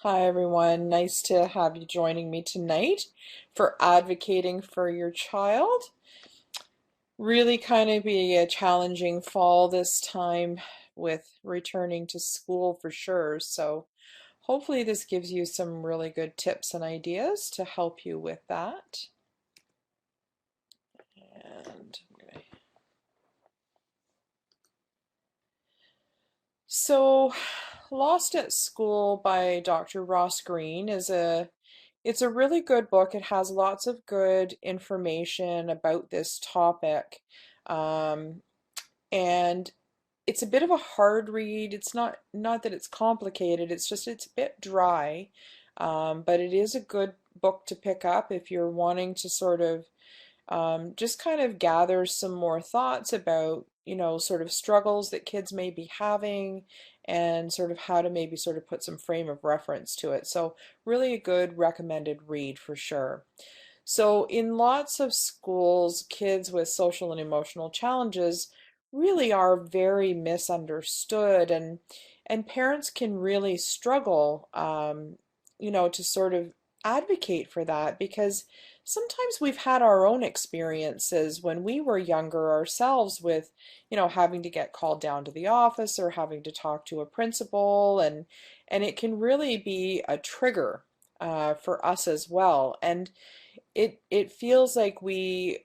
Hi, everyone. Nice to have you joining me tonight for advocating for your child. Really kind of be a challenging fall this time with returning to school for sure. So hopefully this gives you some really good tips and ideas to help you with that. And so Lost at School by Dr. Ross Green it's a really good book. It has lots of good information about this topic. Um, and it's a bit of a hard read. It's not that it's complicated, it's just it's a bit dry. But it is a good book to pick up if you're wanting to sort of just kind of gather some more thoughts about, sort of struggles that kids may be having and sort of how to maybe sort of put some frame of reference to it. So really a good recommended read for sure. So in lots of schools, kids with social and emotional challenges really are very misunderstood, and parents can really struggle, to sort of advocate for that because sometimes we've had our own experiences when we were younger ourselves with, having to get called down to the office or having to talk to a principal, and it can really be a trigger for us as well. And it feels like we,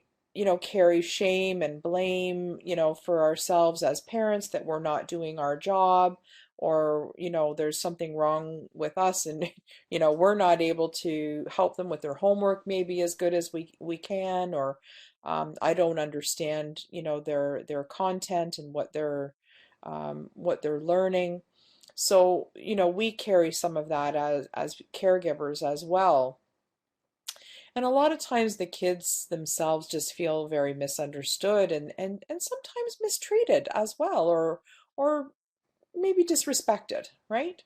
carry shame and blame, for ourselves as parents that we're not doing our job, or, there's something wrong with us and, we're not able to help them with their homework maybe as good as we can, or I don't understand, their content and what they're learning. So, we carry some of that as caregivers as well. And a lot of times the kids themselves just feel very misunderstood and sometimes mistreated as well, or maybe disrespected, right?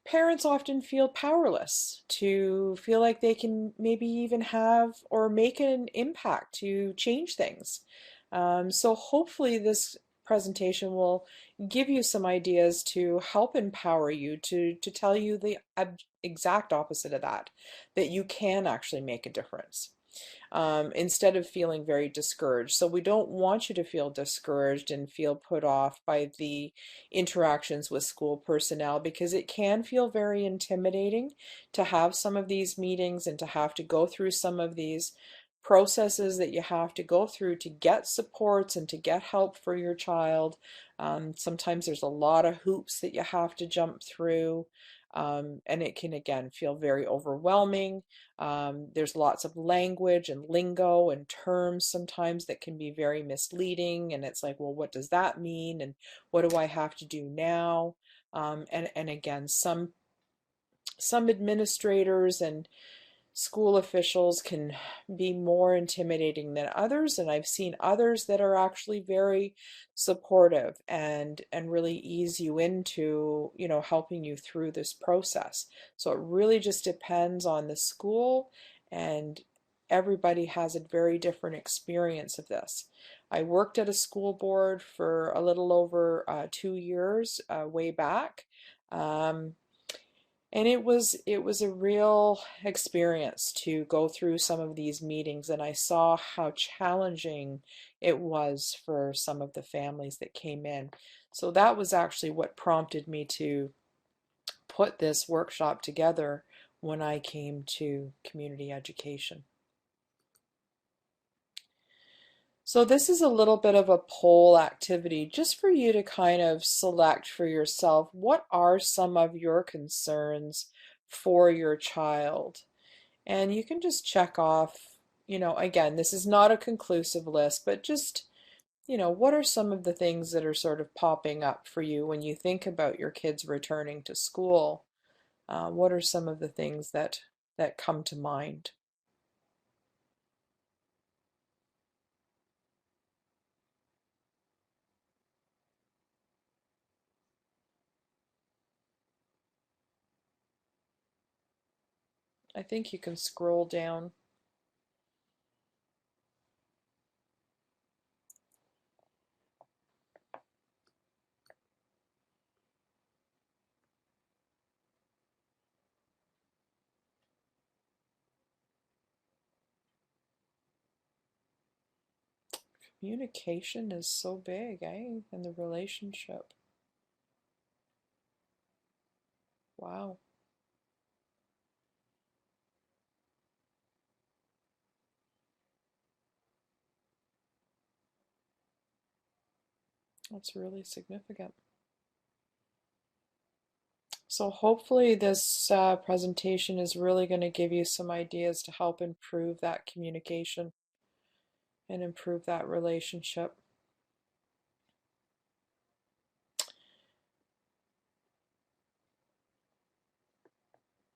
Parents often feel powerless, to feel like they can maybe even have or make an impact to change things. So hopefully this presentation will give you some ideas to help empower you to tell you the exact opposite of that, that you can actually make a difference, instead of feeling very discouraged. So we don't want you to feel discouraged and feel put off by the interactions with school personnel, because it can feel very intimidating to have some of these meetings and to have to go through some of these processes that you have to go through to get supports and to get help for your child. Sometimes there's a lot of hoops that you have to jump through, and it can again feel very overwhelming. There's lots of language and lingo and terms sometimes that can be very misleading, and it's like, well, what does that mean? And what do I have to do now? And again, some administrators and school officials can be more intimidating than others, and I've seen others that are actually very supportive and really ease you into, helping you through this process. So it really just depends on the school, and everybody has a very different experience of this. I worked at a school board for a little over 2 years way back. Um, and it was a real experience to go through some of these meetings, and I saw how challenging it was for some of the families that came in. So that was actually what prompted me to put this workshop together when I came to community education. So this is a little bit of a poll activity just for you to kind of select for yourself, what are some of your concerns for your child? And you can just check off, again, this is not a conclusive list, but just, what are some of the things that are sort of popping up for you when you think about your kids returning to school? What are some of the things that come to mind? I think you can scroll down. Communication is so big, eh? In the relationship. Wow, that's really significant. So hopefully this presentation is really going to give you some ideas to help improve that communication and improve that relationship.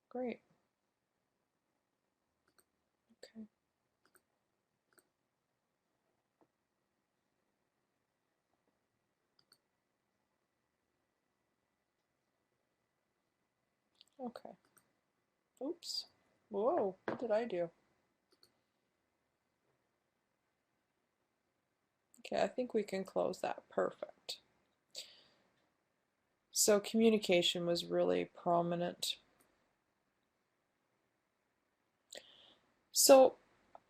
Great. Okay. Okay. Oops. Whoa, what did I do? Okay, I think we can close that. Perfect. So communication was really prominent. So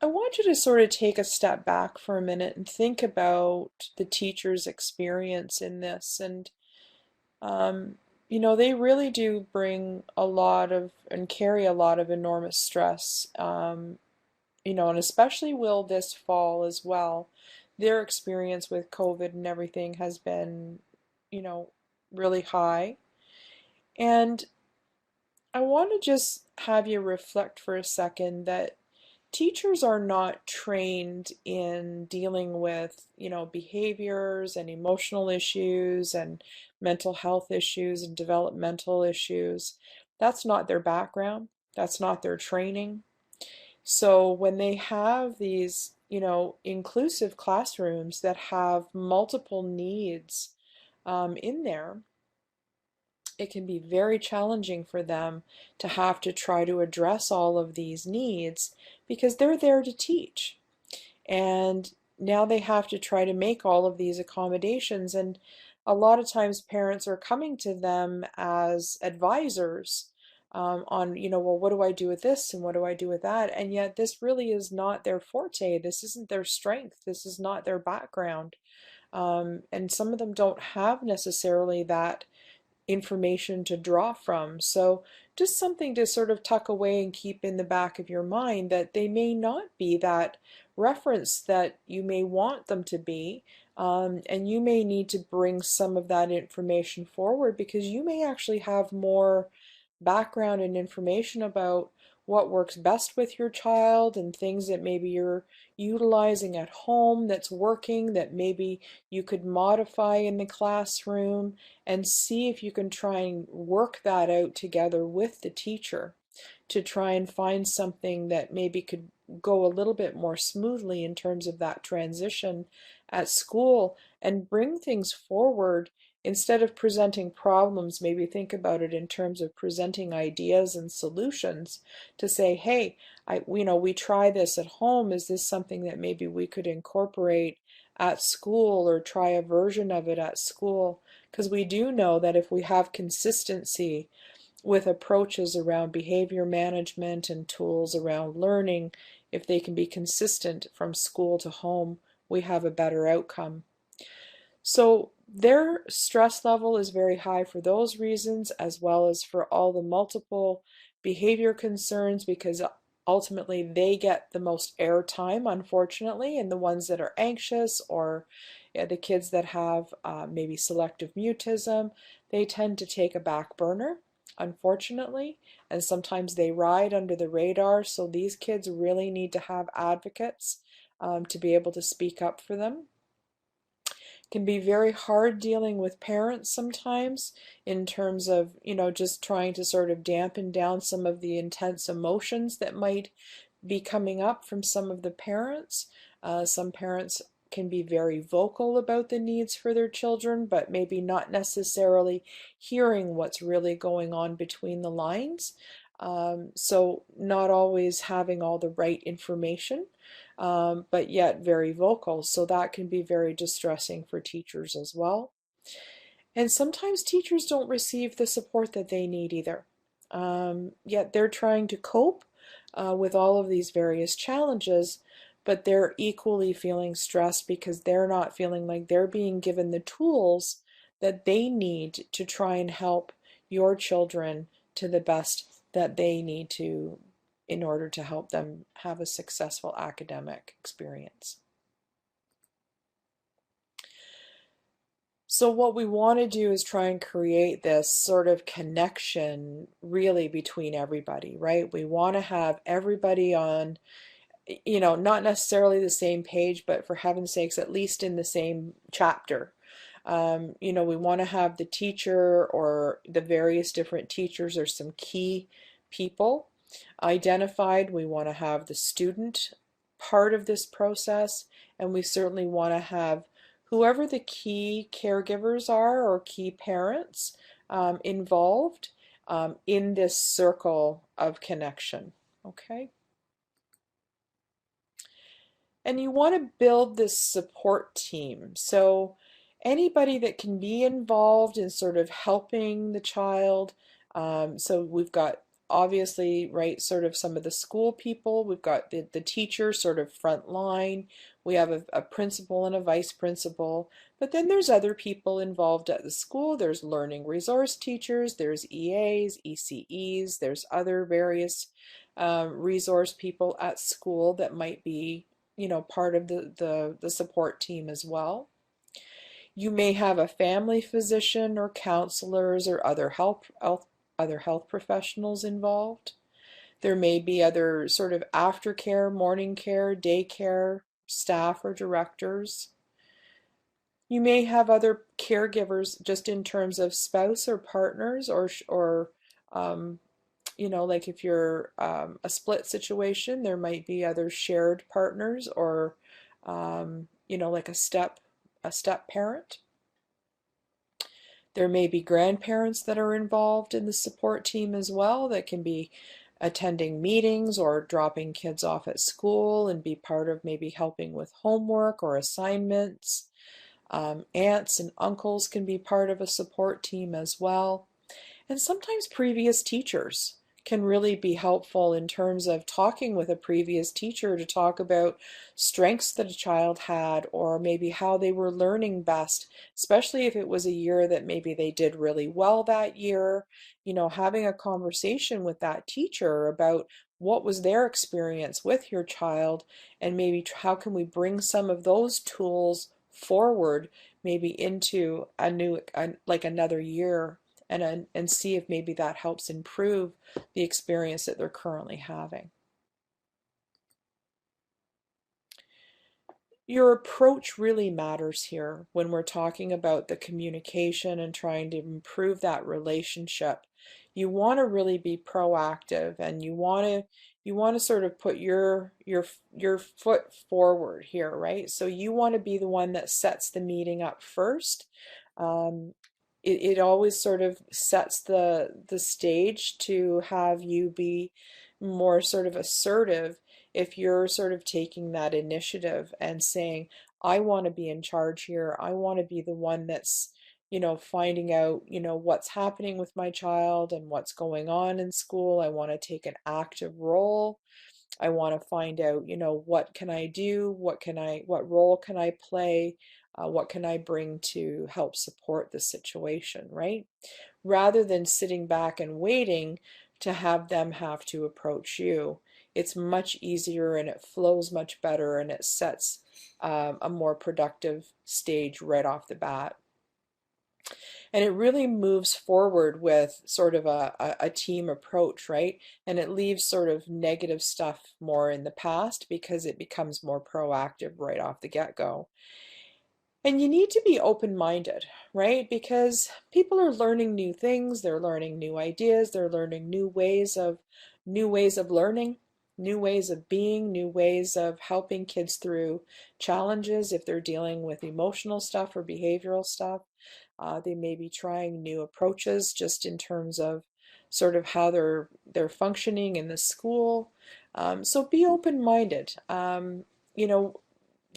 I want you to sort of take a step back for a minute and think about the teacher's experience in this. And, um, they really do bring a lot of and carry a lot of enormous stress, and especially will this fall as well. Their experience with COVID and everything has been, you know, really high. And I want to just have you reflect for a second that teachers are not trained in dealing with, behaviors and emotional issues and mental health issues and developmental issues. That's not their background. That's not their training. So when they have these, inclusive classrooms that have multiple needs in there, it can be very challenging for them to have to try to address all of these needs because they're there to teach. And now they have to try to make all of these accommodations. And a lot of times parents are coming to them as advisors on, well, what do I do with this and what do I do with that? And yet this really is not their forte. This isn't their strength. This is not their background. And some of them don't have necessarily that information to draw from. So just something to sort of tuck away and keep in the back of your mind that they may not be that reference that you may want them to be. And you may need to bring some of that information forward because you may actually have more background and information about what works best with your child and things that maybe you're utilizing at home that's working that maybe you could modify in the classroom and see if you can try and work that out together with the teacher to try and find something that maybe could go a little bit more smoothly in terms of that transition at school and bring things forward instead of presenting problems. Maybe think about it in terms of presenting ideas and solutions to say, hey, we try this at home. Is this something that maybe we could incorporate at school or try a version of it at school? Because we do know that if we have consistency with approaches around behavior management and tools around learning, if they can be consistent from school to home, we have a better outcome. So their stress level is very high for those reasons, as well as for all the multiple behavior concerns, because ultimately they get the most airtime, unfortunately, and the ones that are anxious or the kids that have maybe selective mutism, they tend to take a back burner, unfortunately, and sometimes they ride under the radar. So these kids really need to have advocates to be able to speak up for them. Can be very hard dealing with parents sometimes in terms of, just trying to sort of dampen down some of the intense emotions that might be coming up from some of the parents. Some parents can be very vocal about the needs for their children, but maybe not necessarily hearing what's really going on between the lines. So not always having all the right information, but yet very vocal. So that can be very distressing for teachers as well. And sometimes teachers don't receive the support that they need either. Yet they're trying to cope with all of these various challenges, but they're equally feeling stressed because they're not feeling like they're being given the tools that they need to try and help your children to the best that they need to in order to help them have a successful academic experience. So what we want to do is try and create this sort of connection really between everybody, right? We want to have everybody on, not necessarily the same page, but for heaven's sakes, at least in the same chapter. We want to have the teacher or the various different teachers or some key people identified. We want to have the student part of this process, and we certainly want to have whoever the key caregivers are or key parents involved in this circle of connection. Okay? And you want to build this support team. So anybody that can be involved in sort of helping the child. So we've got obviously, right, sort of some of the school people. We've got the teacher sort of front line. We have a principal and a vice principal. But then there's other people involved at the school. There's learning resource teachers. There's EAs, ECEs. There's other various resource people at school that might be part of the support team as well. You may have a family physician or counselors or other health professionals involved. There may be other sort of aftercare, morning care, daycare staff or directors. You may have other caregivers just in terms of spouse or partners or like if you're a split situation, there might be other shared partners or like a step parent. There may be grandparents that are involved in the support team as well that can be attending meetings or dropping kids off at school and be part of maybe helping with homework or assignments. Aunts and uncles can be part of a support team as well. And sometimes previous teachers can really be helpful in terms of talking with a previous teacher to talk about strengths that a child had or maybe how they were learning best, especially if it was a year that maybe they did really well that year. Having a conversation with that teacher about what was their experience with your child and maybe how can we bring some of those tools forward maybe into like another year and see if maybe that helps improve the experience that they're currently having. Your approach really matters here when we're talking about the communication and trying to improve that relationship. You want to really be proactive and you want to sort of put your foot forward here, right? So you want to be the one that sets the meeting up first. Um, it always sort of sets the stage to have you be more sort of assertive if you're sort of taking that initiative and saying, I want to be in charge here. I want to be the one that's, finding out, what's happening with my child and what's going on in school. I want to take an active role. I want to find out, what can I do? What role can I play? What can I bring to help support the situation, right? Rather than sitting back and waiting to have them have to approach you. It's much easier and it flows much better and it sets a more productive stage right off the bat. And it really moves forward with sort of a team approach, right? And it leaves sort of negative stuff more in the past because it becomes more proactive right off the get-go. And you need to be open-minded, right? Because people are learning new things, they're learning new ideas, they're learning new ways of learning, new ways of being, new ways of helping kids through challenges if they're dealing with emotional stuff or behavioral stuff. They may be trying new approaches just in terms of sort of how they're functioning in the school. So be open-minded. You know,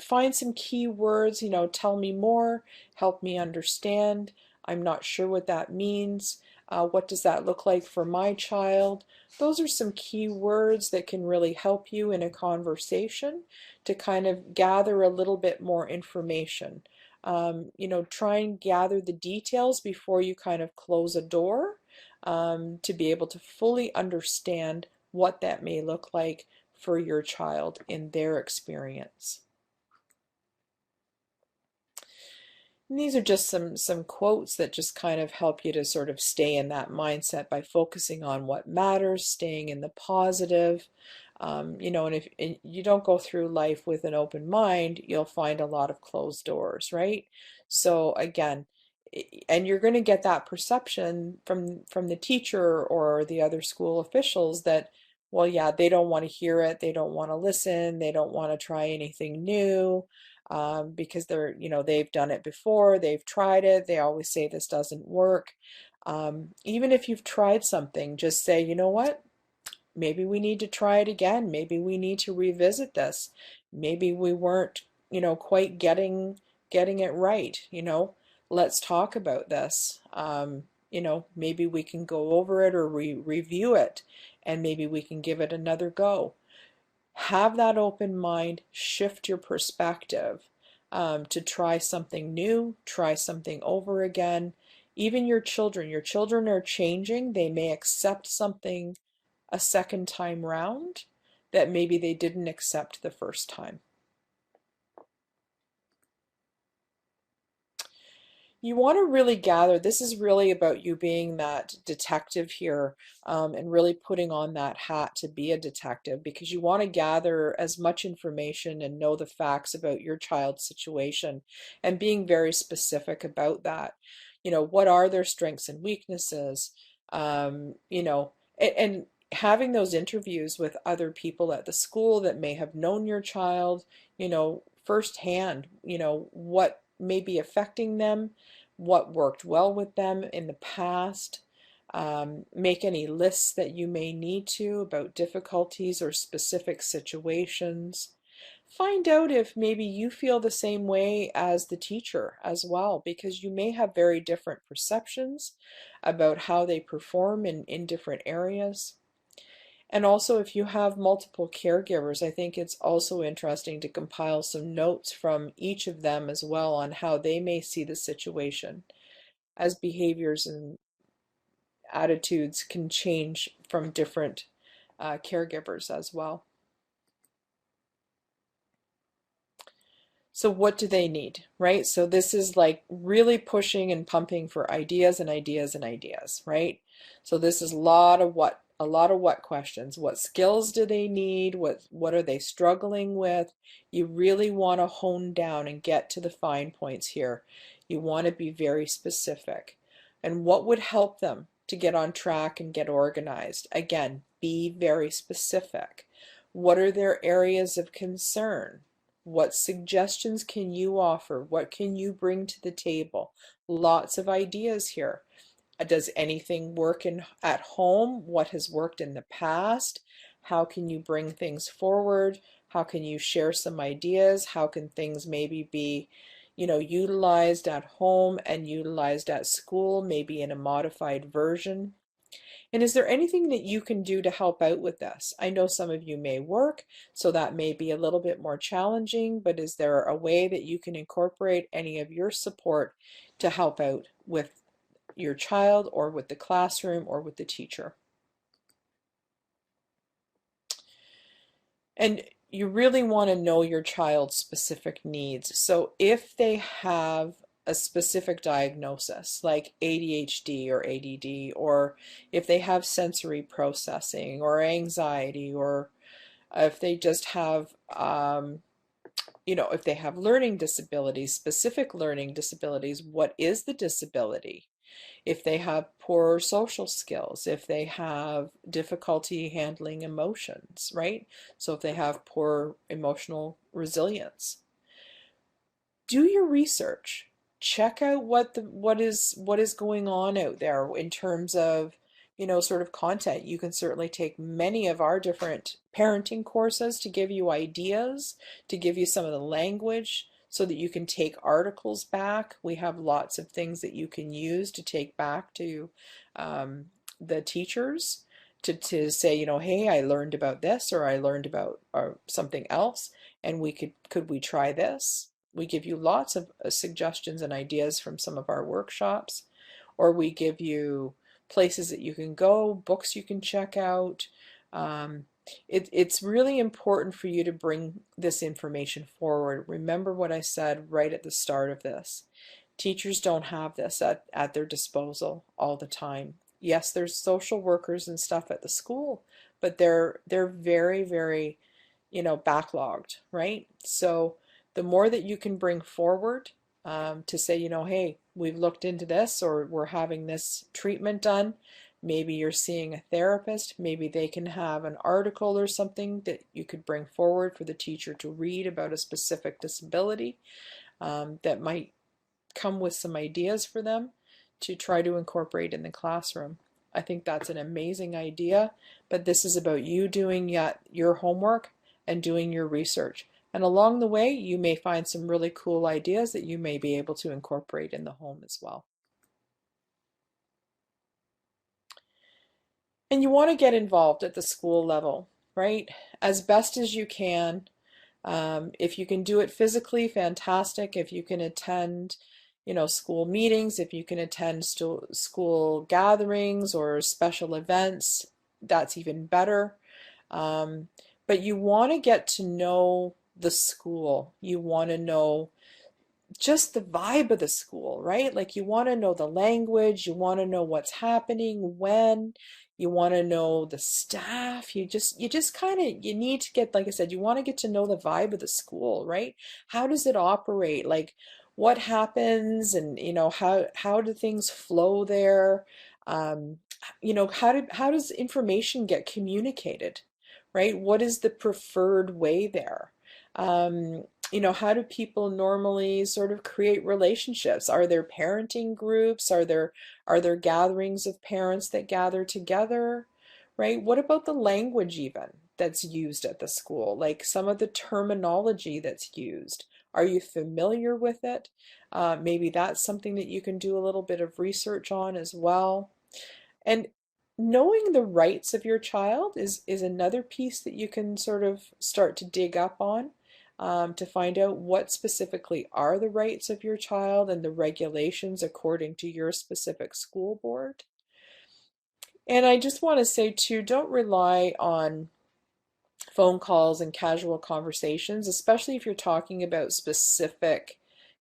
find some key words, tell me more, help me understand. I'm not sure what that means. What does that look like for my child? Those are some key words that can really help you in a conversation to kind of gather a little bit more information. Try and gather the details before you kind of close a door, to be able to fully understand what that may look like for your child in their experience. And these are just some quotes that just kind of help you to sort of stay in that mindset by focusing on what matters, staying in the positive. And if and you don't go through life with an open mind, you'll find a lot of closed doors, right? So again, and you're going to get that perception from the teacher or the other school officials that, well, yeah, they don't want to hear it, they don't want to listen, they don't want to try anything new, because they've done it before, they've tried it, they always say this doesn't work. Even if you've tried something, just say, you know what? Maybe we need to try it again. Maybe we need to revisit this. Maybe we weren't, quite getting it right. Let's talk about this. Maybe we can go over it or review it, and maybe we can give it another go. Have that open mind, shift your perspective, to try something new, try something over again. Even your children are changing. They may accept something a second time round that maybe they didn't accept the first time. You want to really gather, this is really about you being that detective here, and really putting on that hat to be a detective, because you want to gather as much information and know the facts about your child's situation and being very specific about that. What are their strengths and weaknesses? And having those interviews with other people at the school that may have known your child, firsthand, what may be affecting them, what worked well with them in the past. Make any lists that you may need to about difficulties or specific situations. Find out if maybe you feel the same way as the teacher as well, because you may have very different perceptions about how they perform in different areas. And also, if you have multiple caregivers, I think it's also interesting to compile some notes from each of them as well on how they may see the situation, as behaviors and attitudes can change from different caregivers as well. So what do they need, right? So this is like really pushing and pumping for ideas and ideas and ideas, right? So this is a lot of what questions. What skills do they need? What are they struggling with? You really want to hone down and get to the fine points here. You want to be very specific. And what would help them to get on track and get organized? Again, be very specific. What are their areas of concern? What suggestions can you offer? What can you bring to the table? Lots of ideas here. Does anything work at home? What has worked in the past? How can you bring things forward? How can you share some ideas? How can things maybe be, utilized at home and utilized at school, maybe in a modified version? And is there anything that you can do to help out with this? I know some of you may work, so that may be a little bit more challenging, but is there a way that you can incorporate any of your support to help out with your child or with the classroom or with the teacher? And you really want to know your child's specific needs. So if they have a specific diagnosis like ADHD or ADD, or if they have sensory processing or anxiety, or if they just have, if they have learning disabilities, specific learning disabilities, what is the disability? If they have poor social skills, if they have difficulty handling emotions, right? So if they have poor emotional resilience, do your research. Check out what is going on out there in terms of, sort of content. You can certainly take many of our different parenting courses to give you ideas, to give you some of the language, so that you can take articles back. We have lots of things that you can use to take back to the teachers to say, you know, hey, I learned about this, or I learned about something else, and could we try this? We give you lots of suggestions and ideas from some of our workshops, or we give you places that you can go, books you can check out. Um, it's really important for you to bring this information forward. Remember what I said right at the start of this. Teachers don't have this at their disposal all the time. Yes, there's social workers and stuff at the school, but they're very, very, you know, backlogged, right? So the more that you can bring forward to say, you know, hey, we've looked into this, or we're having this treatment done. Maybe you're seeing a therapist. Maybe they can have an article or something that you could bring forward for the teacher to read about a specific disability that might come with some ideas for them to try to incorporate in the classroom. I think that's an amazing idea, but this is about you doing your homework and doing your research. And along the way, you may find some really cool ideas that you may be able to incorporate in the home as well. And you want to get involved at the school level, right? As best as you can. If you can do it physically, fantastic. If you can attend, you know, school meetings, if you can attend school gatherings or special events, that's even better. Um, but you want to get to know the school. You want to know just the vibe of the school, right? Like you want to know the language, you want to know what's happening, when, you want to know the staff. You just kind of you need to get, like I said, you want to get to know the vibe of the school, right? How does it operate? Like what happens, and you know, how do things flow there? Um, you know, how does information get communicated, right? What is the preferred way there? Um, you know, how do people normally sort of create relationships? Are there parenting groups? Are there gatherings of parents that gather together? Right? What about the language even that's used at the school? Like some of the terminology that's used. Are you familiar with it? Maybe that's something that you can do a little bit of research on as well. And knowing the rights of your child is another piece that you can sort of start to dig up on, to find out what specifically are the rights of your child and the regulations according to your specific school board. And I just want to say too, don't rely on phone calls and casual conversations, especially if you're talking about specific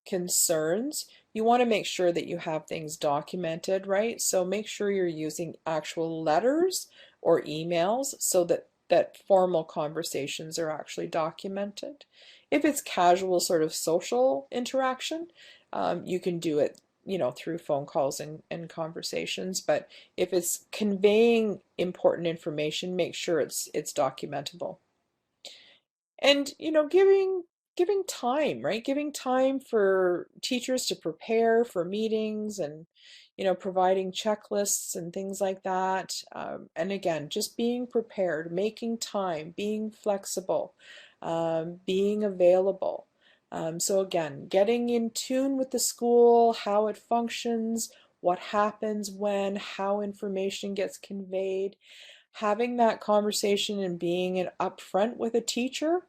concerns. You want to make sure that you have things documented, right? So make sure you're using actual letters or emails so that formal conversations are actually documented. If it's casual sort of social interaction, you can do it, you know, through phone calls and conversations. But if it's conveying important information, make sure it's documentable. And you know, giving time, right? Giving time for teachers to prepare for meetings, and you know, providing checklists and things like that. And again, just being prepared, making time, being flexible, being available. So again, getting in tune with the school, how it functions, what happens when, how information gets conveyed, having that conversation and being an upfront with a teacher.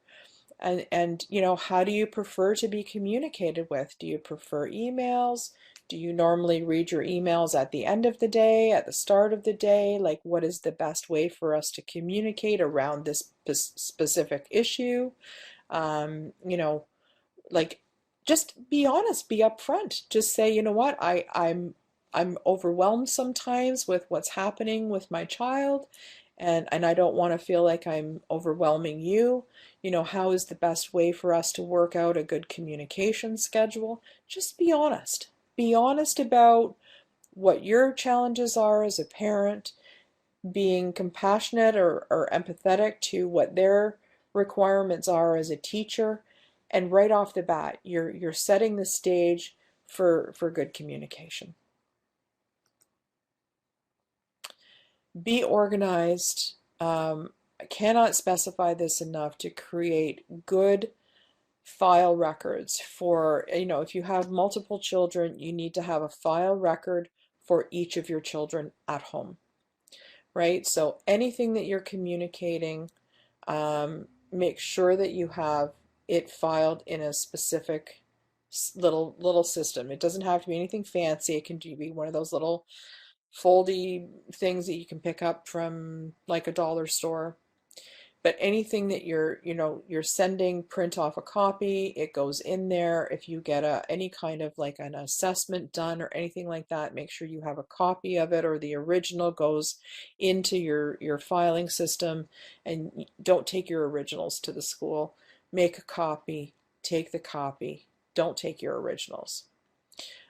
And you know, how do you prefer to be communicated with? Do you prefer emails? Do you normally read your emails at the end of the day, at the start of the day? Like, what is the best way for us to communicate around this specific issue? You know, like, just be honest, be upfront. Just say, you know what, I'm overwhelmed sometimes with what's happening with my child, and I don't want to feel like I'm overwhelming you. You know, how is the best way for us to work out a good communication schedule? Just be honest. Be honest about what your challenges are as a parent, being compassionate or empathetic to what their requirements are as a teacher, and right off the bat you're setting the stage for good communication. Be organized. I cannot specify this enough, to create good file records for, if you have multiple children, you need to have a file record for each of your children at home, right? So anything that you're communicating, make sure that you have it filed in a specific little system. It doesn't have to be anything fancy. It can be one of those little foldy things that you can pick up from like a dollar store. But anything that you're sending, print off a copy, it goes in there. If you get any kind of like an assessment done or anything like that, make sure you have a copy of it, or the original goes into your filing system. And don't take your originals to the school. Make a copy, take the copy. Don't take your originals.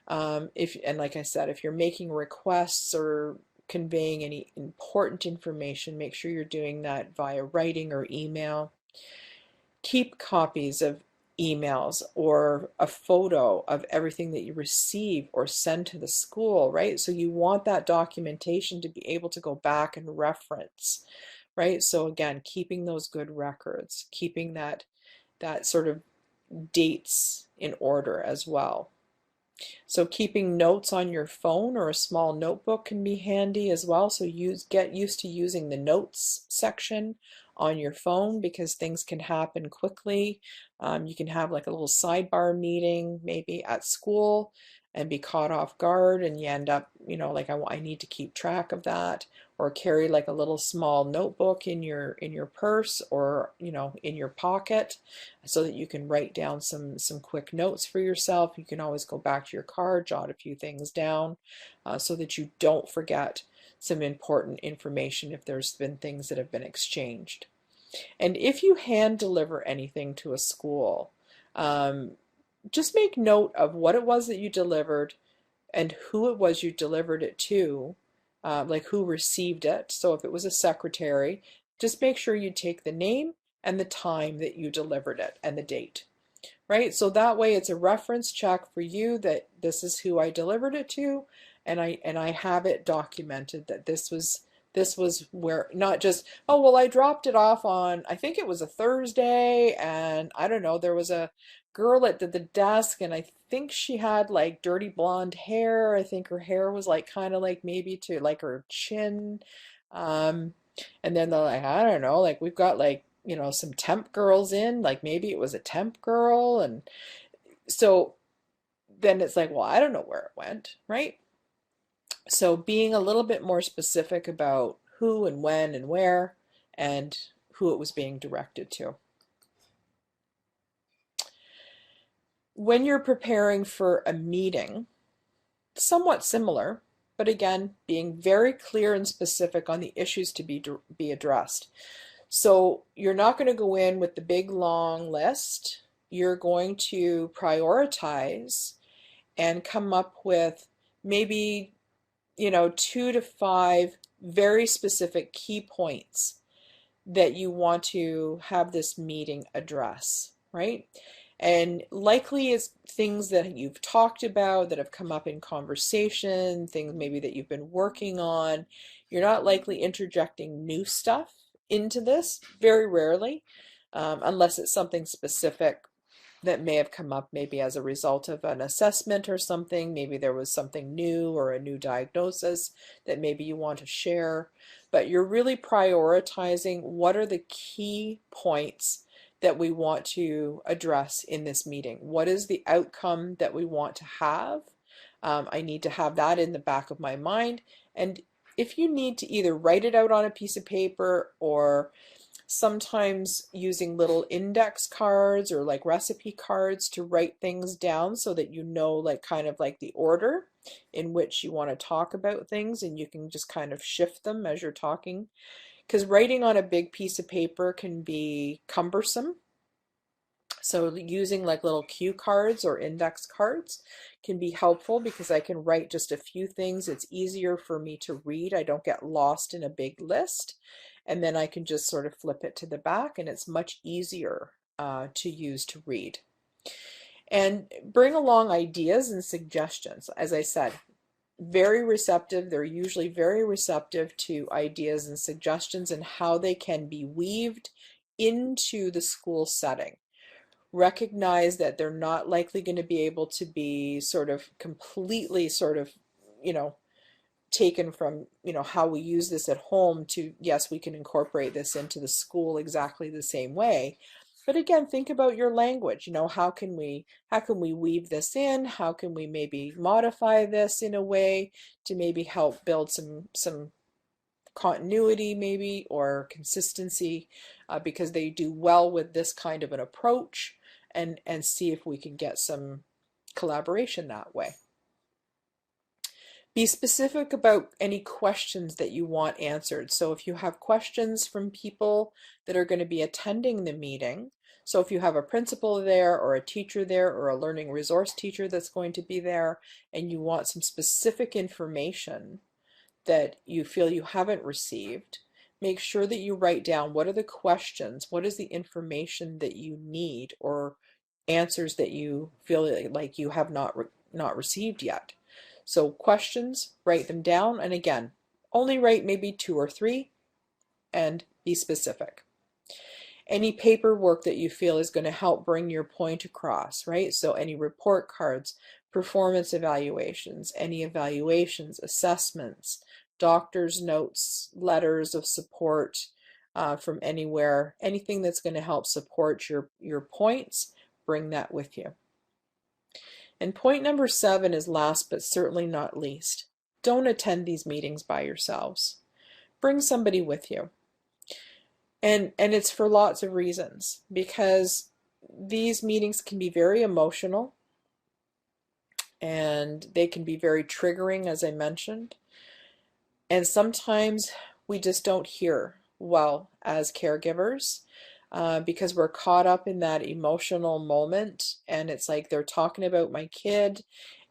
And like I said, if you're making requests or conveying any important information, make sure you're doing that via writing or email. Keep copies of emails or a photo of everything that you receive or send to the school, right? So you want that documentation to be able to go back and reference, right? So again, keeping those good records, keeping that sort of dates in order as well. So keeping notes on your phone or a small notebook can be handy as well. So get used to using the notes section on your phone, because things can happen quickly. You can have like a little sidebar meeting maybe at school and be caught off guard, and you end up, like I need to keep track of that, or carry like a little small notebook in your purse, or in your pocket, so that you can write down some quick notes for yourself. You can always go back to your car, jot a few things down, so that you don't forget some important information if there's been things that have been exchanged. And if you hand deliver anything to a school, just make note of what it was that you delivered and who it was you delivered it to, like who received it. So if it was a secretary, just make sure you take the name and the time that you delivered it and the date, right? So that way it's a reference check for you that this is who I delivered it to, and I have it documented that this was where, not just, oh well, I dropped it off on, I think it was a Thursday, and I don't know, there was a girl at the desk, and I think she had like dirty blonde hair. I think her hair was like kind of like maybe to like her chin. Um, and then they're like, I don't know, like we've got like, some temp girls in, like maybe it was a temp girl. And so then it's like, well, I don't know where it went, right? So being a little bit more specific about who and when and where and who it was being directed to. When you're preparing for a meeting, somewhat similar, but again, being very clear and specific on the issues to be addressed. So you're not going to go in with the big long list. You're going to prioritize and come up with maybe, 2 to 5 very specific key points that you want to have this meeting address, right? And likely it's things that you've talked about, that have come up in conversation, things maybe that you've been working on. You're not likely interjecting new stuff into this, very rarely, unless it's something specific that may have come up maybe as a result of an assessment or something. Maybe there was something new or a new diagnosis that maybe you want to share. But you're really prioritizing what are the key points that we want to address in this meeting. What is the outcome that we want to have? I need to have that in the back of my mind. And if you need to either write it out on a piece of paper, or sometimes using little index cards or like recipe cards to write things down, so that like kind of like the order in which you want to talk about things, and you can just kind of shift them as you're talking. Because writing on a big piece of paper can be cumbersome. So using like little cue cards or index cards can be helpful, because I can write just a few things. It's easier for me to read. I don't get lost in a big list. And then I can just sort of flip it to the back, and it's much easier to use to read. And bring along ideas and suggestions. As I said, very receptive. They're usually very receptive to ideas and suggestions and how they can be weaved into the school setting. recognize that they're not likely going to be able to be sort of completely sort of, you know, taken from, you know, how we use this at home to, yes, we can incorporate this into the school exactly the same way. But again, think about your language. You know, how can we weave this in? How can we maybe modify this in a way to maybe help build some continuity maybe, or consistency, because they do well with this kind of an approach, and see if we can get some collaboration that way. Be specific about any questions that you want answered. So if you have questions from people that are going to be attending the meeting, so if you have a principal there or a teacher there or a learning resource teacher that's going to be there, and you want some specific information that you feel you haven't received, make sure that you write down what are the questions, what is the information that you need, or answers that you feel like you have not received yet. So questions, write them down, and again, only write maybe 2 or 3 and be specific. Any paperwork that you feel is going to help bring your point across, right? So any report cards, performance evaluations, any evaluations, assessments, doctor's notes, letters of support from anywhere, anything that's going to help support your points, bring that with you. And point number 7 is last but certainly not least. Don't attend these meetings by yourselves. Bring somebody with you. And it's for lots of reasons, because these meetings can be very emotional and they can be very triggering, as I mentioned. And sometimes we just don't hear well as caregivers, because we're caught up in that emotional moment, and it's like they're talking about my kid,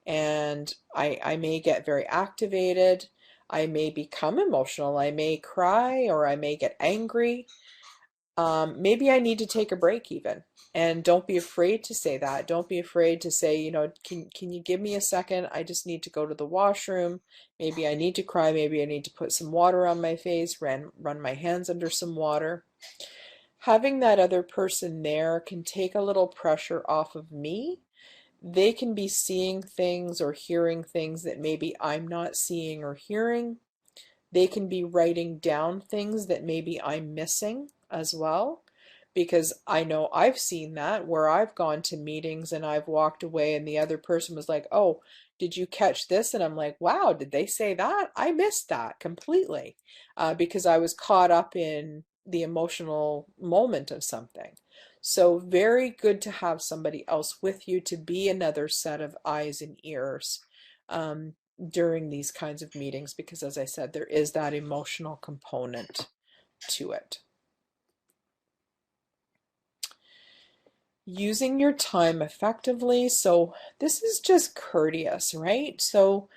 and I may get very activated. I may become emotional. I may cry, or I may get angry. Maybe I need to take a break even. And don't be afraid to say that. Don't be afraid to say, you know, can you give me a second? I just need to go to the washroom. Maybe I need to cry. Maybe I need to put some water on my face, run my hands under some water. Having that other person there can take a little pressure off of me. They can be seeing things or hearing things that maybe I'm not seeing or hearing. They can be writing down things that maybe I'm missing as well, because I know I've seen that where I've gone to meetings and I've walked away and the other person was like, "Oh, did you catch this?" And I'm like, "Wow, did they say that? I missed that completely," because I was caught up in the emotional moment of something. So very good to have somebody else with you, to be another set of eyes and ears during these kinds of meetings, because as I said, there is that emotional component to it. Using your time effectively. So this is just courteous, right? So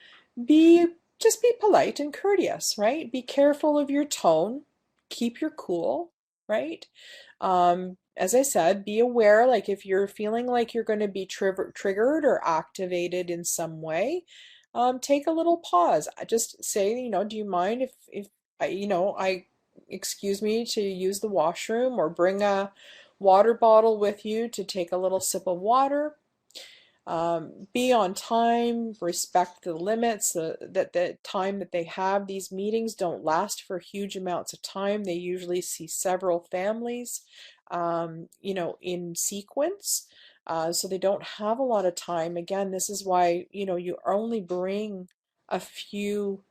just be polite and courteous, right? Be careful of your tone. Keep your cool, right? As I said, be aware, like if you're feeling like you're going to be triggered or activated in some way, take a little pause. Just say, you know, do you mind if I excuse me to use the washroom, or bring a water bottle with you to take a little sip of water. Be on time, respect the limits, that the time that they have. These meetings don't last for huge amounts of time. They usually see several families, in sequence. So they don't have a lot of time. Again, this is why, you only bring a few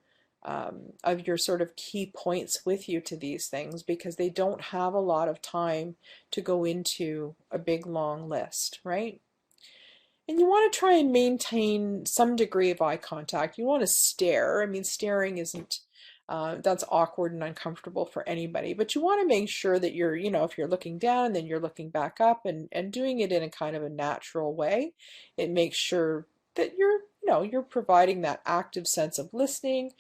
of your sort of key points with you to these things, because they don't have a lot of time to go into a big long list, right? And you want to try and maintain some degree of eye contact. You want to stare. I mean, staring isn't, that's awkward and uncomfortable for anybody, but you want to make sure that you're, if you're looking down, then you're looking back up, and doing it in a kind of a natural way. It makes sure that you're providing that active sense of listening.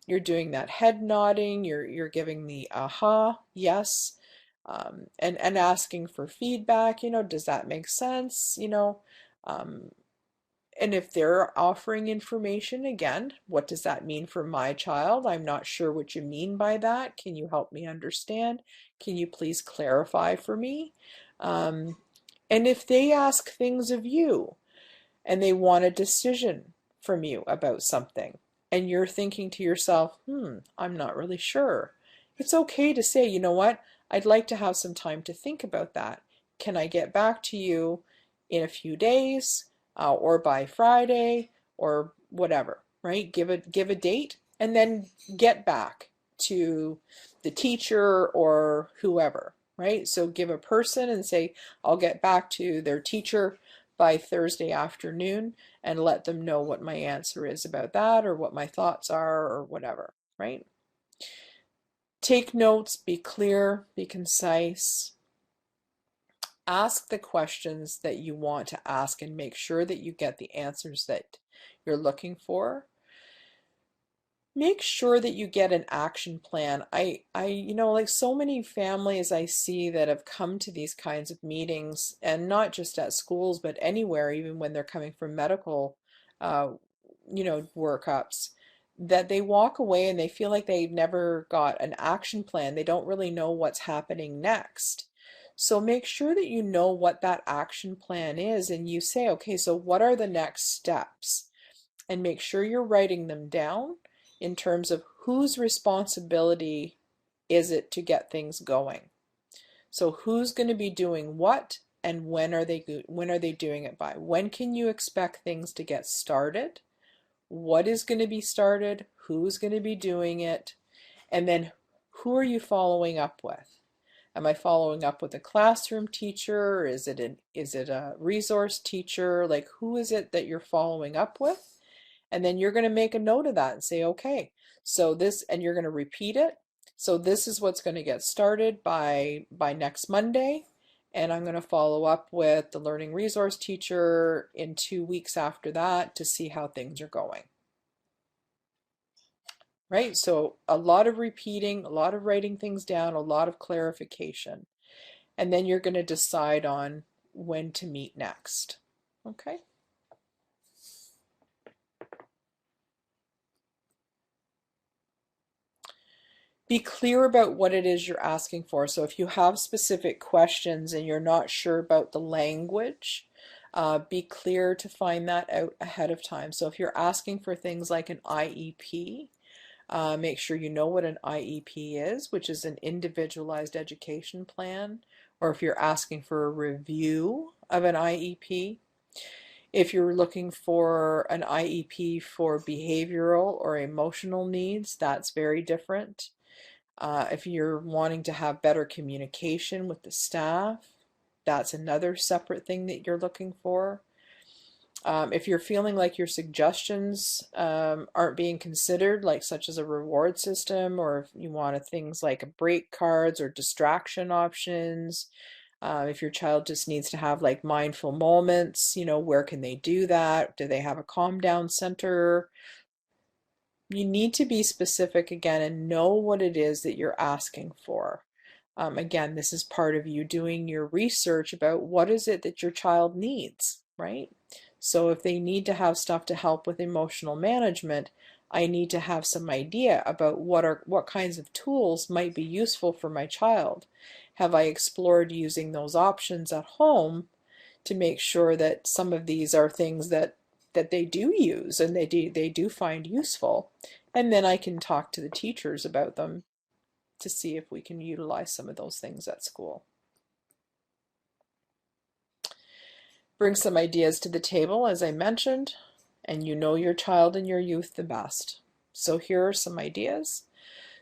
You're doing that head nodding. You're giving the aha, yes, and asking for feedback. Does that make sense? Um, and if they're offering information, again, what does that mean for my child? I'm not sure what you mean by that. Can you help me understand? Can you please clarify for me? And if they ask things of you and they want a decision from you about something, and you're thinking to yourself, I'm not really sure, it's okay to say, you know what, I'd like to have some time to think about that. Can I get back to you in a few days, or by Friday, or whatever, right? Give a date, and then get back to the teacher or whoever, right? So give a person and say, I'll get back to their teacher by Thursday afternoon and let them know what my answer is about that or what my thoughts are or whatever, right? Take notes, be clear, be concise. Ask the questions that you want to ask and make sure that you get the answers that you're looking for. Make sure that you get an action plan. Like so many families I see that have come to these kinds of meetings, and not just at schools, but anywhere, even when they're coming from medical, uh, workups, that they walk away and they feel like they've never got an action plan. They don't really know what's happening next. So make sure that you know what that action plan is and you say, okay, so what are the next steps? And make sure you're writing them down in terms of whose responsibility is it to get things going. So who's going to be doing what and when are they doing it by? When can you expect things to get started? What is going to be started? Who's going to be doing it? And then who are you following up with? Am I following up with a classroom teacher? Is it a resource teacher? Like, who is it that you're following up with? And then you're going to make a note of that and say, okay, so this, and you're going to repeat it. So this is what's going to get started by next Monday. And I'm going to follow up with the learning resource teacher in 2 weeks after that to see how things are going. Right? So a lot of repeating, a lot of writing things down, a lot of clarification. And then you're going to decide on when to meet next. Okay? Be clear about what it is you're asking for. So if you have specific questions and you're not sure about the language, be clear to find that out ahead of time. So if you're asking for things like an IEP, make sure you know what an IEP is, which is an individualized education plan, or if you're asking for a review of an IEP. If you're looking for an IEP for behavioral or emotional needs, that's very different. If you're wanting to have better communication with the staff, that's another separate thing that you're looking for. If you're feeling like your suggestions aren't being considered, like such as a reward system, or if you want things like break cards or distraction options, if your child just needs to have like mindful moments, where can they do that? Do they have a calm down center? You need to be specific again and know what it is that you're asking for. Again, this is part of you doing your research about what is it that your child needs, right? So if they need to have stuff to help with emotional management, I need to have some idea about what kinds of tools might be useful for my child. Have I explored using those options at home to make sure that some of these are things that they do use and they do find useful, and then I can talk to the teachers about them to see if we can utilize some of those things at school. Bring some ideas to the table, as I mentioned, and you know your child and your youth the best. So here are some ideas.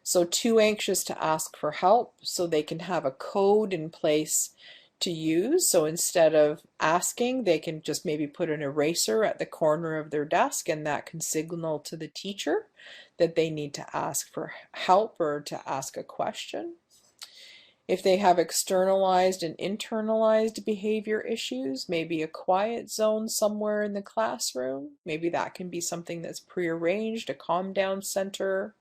So too anxious to ask for help, so they can have a code in place to use. So instead of asking, they can just maybe put an eraser at the corner of their desk, and that can signal to the teacher that they need to ask for help or to ask a question. If they have externalized and internalized behavior issues, maybe a quiet zone somewhere in the classroom, maybe that can be something that's prearranged, a calm down center.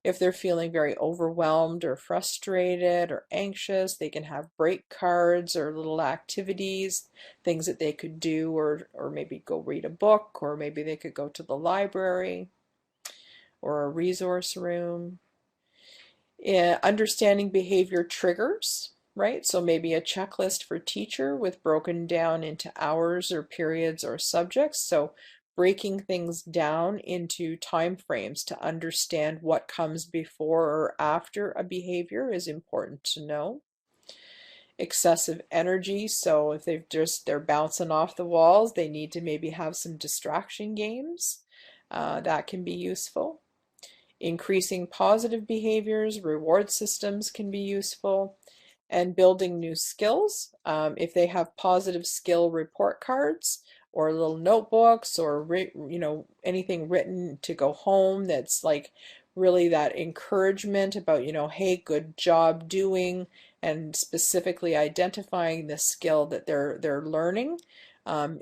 If they're feeling very overwhelmed or frustrated or anxious, they can have break cards or little activities, things that they could do, or maybe go read a book, or maybe they could go to the library or a resource room. Understanding behavior triggers. right? So maybe a checklist for teacher with broken down into hours or periods or subjects. So breaking things down into time frames to understand what comes before or after a behavior is important to know. Excessive energy, so if they're bouncing off the walls, they need to maybe have some distraction games. That can be useful. Increasing positive behaviors, reward systems can be useful, and building new skills. If they have positive skill report cards or little notebooks or anything written to go home that's like really that encouragement about, hey, good job doing, and specifically identifying the skill that they're learning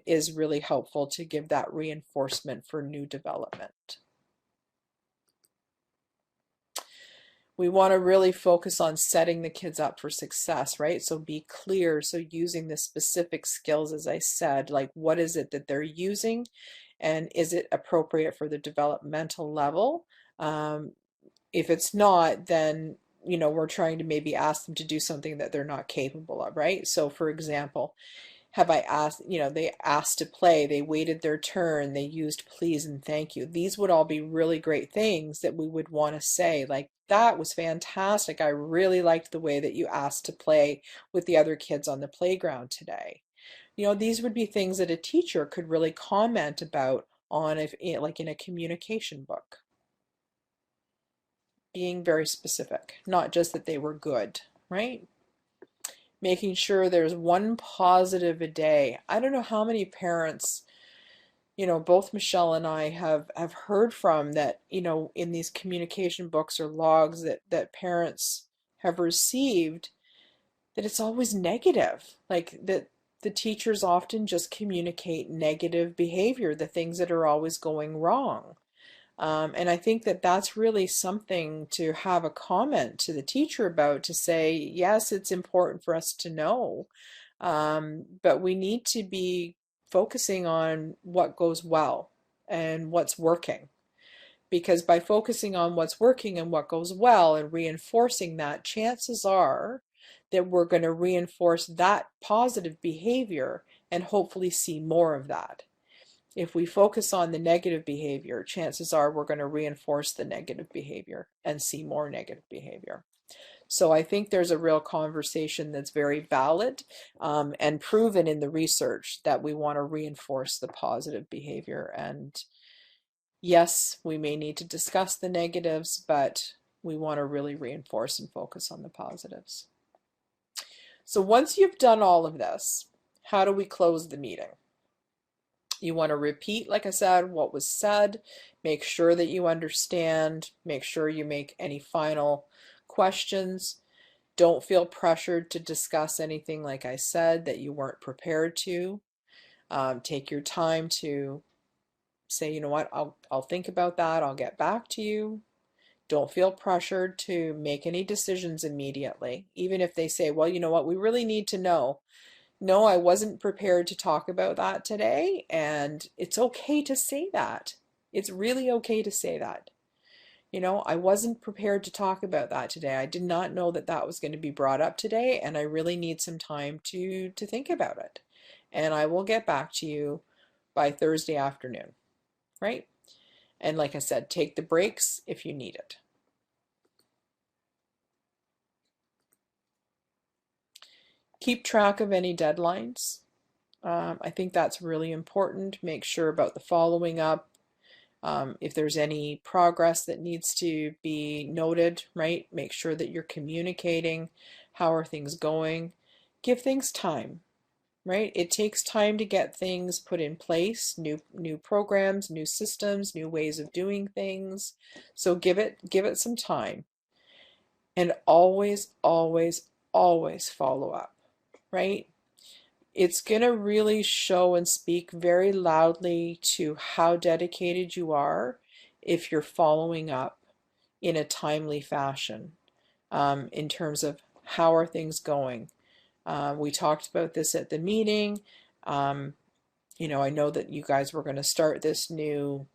is really helpful to give that reinforcement for new development. We want to really focus on setting the kids up for success, right? So be clear. So using the specific skills, as I said, like what is it that they're using and is it appropriate for the developmental level? If it's not, then we're trying to maybe ask them to do something that they're not capable of, right? So for example, have I asked, they asked to play, they waited their turn, they used please and thank you. These would all be really great things that we would want to say, like, that was fantastic. I really liked the way that you asked to play with the other kids on the playground today. These would be things that a teacher could really comment about on, if like in a communication book. Being very specific, not just that they were good, right? Making sure there's one positive a day. I don't know how many parents, both Michelle and I have heard from that, in these communication books or logs that parents have received, that it's always negative. Like that the teachers often just communicate negative behavior, the things that are always going wrong. And I think that that's really something to have a comment to the teacher about, to say, yes, it's important for us to know, but we need to be focusing on what goes well and what's working. Because by focusing on what's working and what goes well and reinforcing that, chances are that we're going to reinforce that positive behavior and hopefully see more of that. If we focus on the negative behavior, chances are we're going to reinforce the negative behavior and see more negative behavior. So I think there's a real conversation that's very valid and proven in the research that we want to reinforce the positive behavior. And yes, we may need to discuss the negatives, but we want to really reinforce and focus on the positives. So once you've done all of this, how do we close the meeting? You want to repeat, like I said, what was said, make sure that you understand, make sure you make any final questions. Don't feel pressured to discuss anything, like I said, that you weren't prepared to. Take your time to say, you know what, I'll think about that, I'll get back to you. Don't feel pressured to make any decisions immediately, even if they say, well, you know what, we really need to know. No, I wasn't prepared to talk about that today, and it's okay to say that. It's really okay to say that. I wasn't prepared to talk about that today. I did not know that that was going to be brought up today, and I really need some time to think about it. And I will get back to you by Thursday afternoon, right? And like I said, take the breaks if you need it. Keep track of any deadlines. I think that's really important. Make sure about the following up. If there's any progress that needs to be noted, right? Make sure that you're communicating. How are things going? Give things time, right? It takes time to get things put in place, new programs, new systems, new ways of doing things. So give it some time. And always, always, always follow up, right? It's going to really show and speak very loudly to how dedicated you are if you're following up in a timely fashion in terms of how are things going. We talked about this at the meeting. I know that you guys were going to start this new,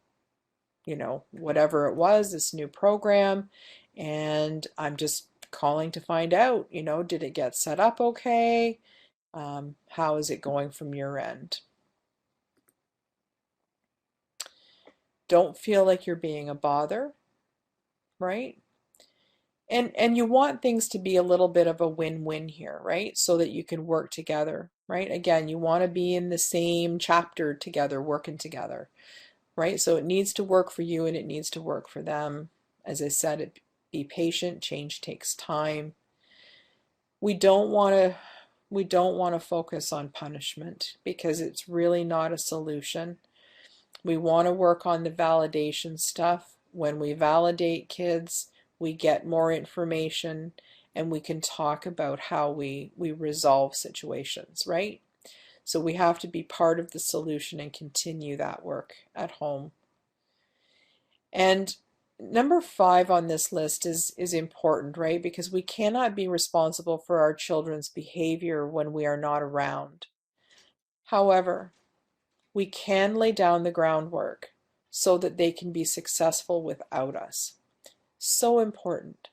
whatever it was, this new program, and I'm just calling to find out, did it get set up okay? How is it going from your end? Don't feel like you're being a bother, right? And you want things to be a little bit of a win-win here, right? So that you can work together, right? Again, you want to be in the same chapter together, working together, right? So it needs to work for you and it needs to work for them. As I said, be patient. Change takes time. We don't want to we don't want to focus on punishment because it's really not a solution. We want to work on the validation stuff. When we validate kids, we get more information and we can talk about how we resolve situations, right? So we have to be part of the solution and continue that work at home. And number 5 on this list is important, right? Because we cannot be responsible for our children's behavior when we are not around. However, we can lay down the groundwork so that they can be successful without us. So important,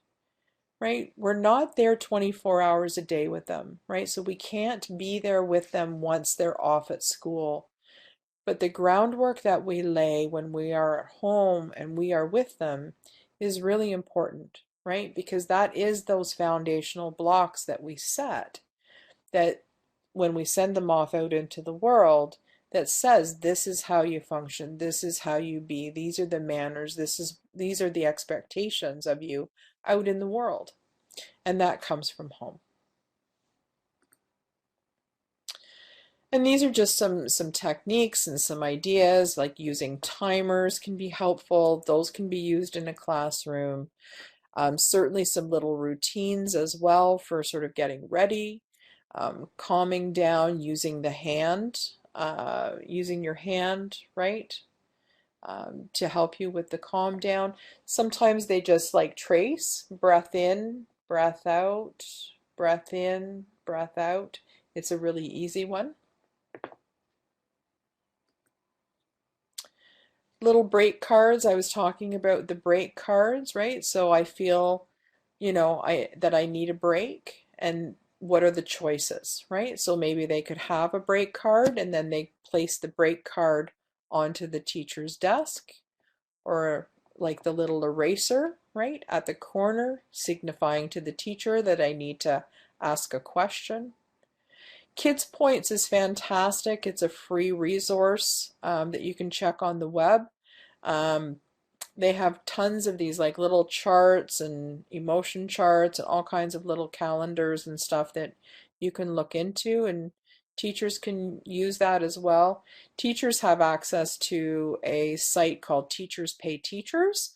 right? We're not there 24 hours a day with them, right? So we can't be there with them once they're off at school. But the groundwork that we lay when we are at home and we are with them is really important, right? Because that is those foundational blocks that we set that when we send them off out into the world, that says this is how you function, this is how you be, these are the manners, these are the expectations of you out in the world. And that comes from home. And these are just some techniques and some ideas, like using timers can be helpful. Those can be used in a classroom. Certainly some little routines as well for sort of getting ready, calming down, using the hand, using your hand, right, to help you with the calm down. Sometimes they just like trace, breath in, breath out, breath in, breath out. It's a really easy one. Little break cards. I was talking about the break cards, right? So I feel, that I need a break and what are the choices, right? So maybe they could have a break card and then they place the break card onto the teacher's desk or like the little eraser, right, at the corner, signifying to the teacher that I need to ask a question. Kids Points is fantastic. It's a free resource that you can check on the web. Um, they have tons of these like little charts and emotion charts and all kinds of little calendars and stuff that you can look into, and teachers can use that as well. Teachers have access to a site called Teachers Pay Teachers,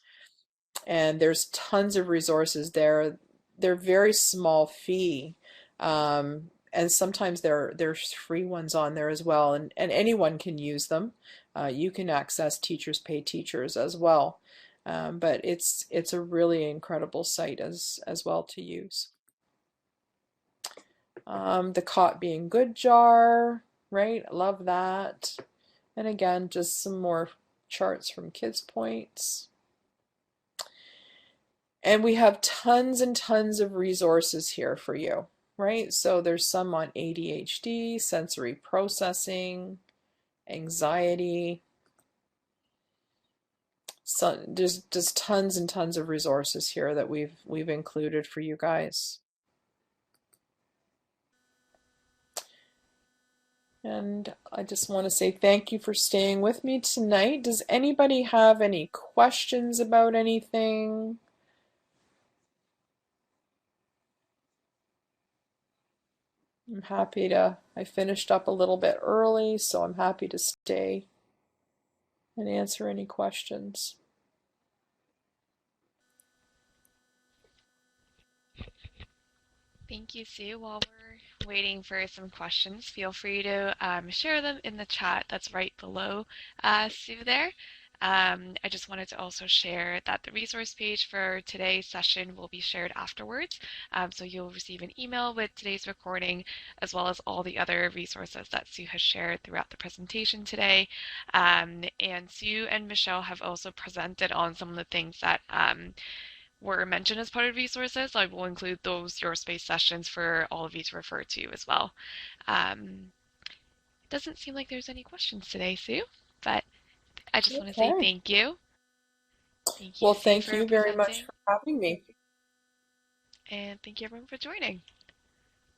and there's tons of resources there. They're very small fee, and sometimes there's free ones on there as well, and anyone can use them. You can access Teachers Pay Teachers as well, but it's a really incredible site as well to use. The Caught Being Good jar, right? Love that. And again, just some more charts from Kids Points. And we have tons and tons of resources here for you, right? So there's some on ADHD, sensory processing, anxiety. So there's just tons and tons of resources here that we've included for you guys. And I just want to say thank you for staying with me tonight. Does anybody have any questions about anything? I finished up a little bit early, so I'm happy to stay and answer any questions. Thank you, Sue. While we're waiting for some questions, feel free to share them in the chat that's right below Sue there. I just wanted to also share that the resource page for today's session will be shared afterwards. So you'll receive an email with today's recording, as well as all the other resources that Sue has shared throughout the presentation today. And Sue and Michelle have also presented on some of the things that were mentioned as part of resources, I will include those Your Space sessions for all of you to refer to as well. Um, doesn't seem like there's any questions today, Sue, but I just want to say Okay. thank you. Thank you, Well, Sue, thank for you very much presenting, for having me. and thank you everyone for joining.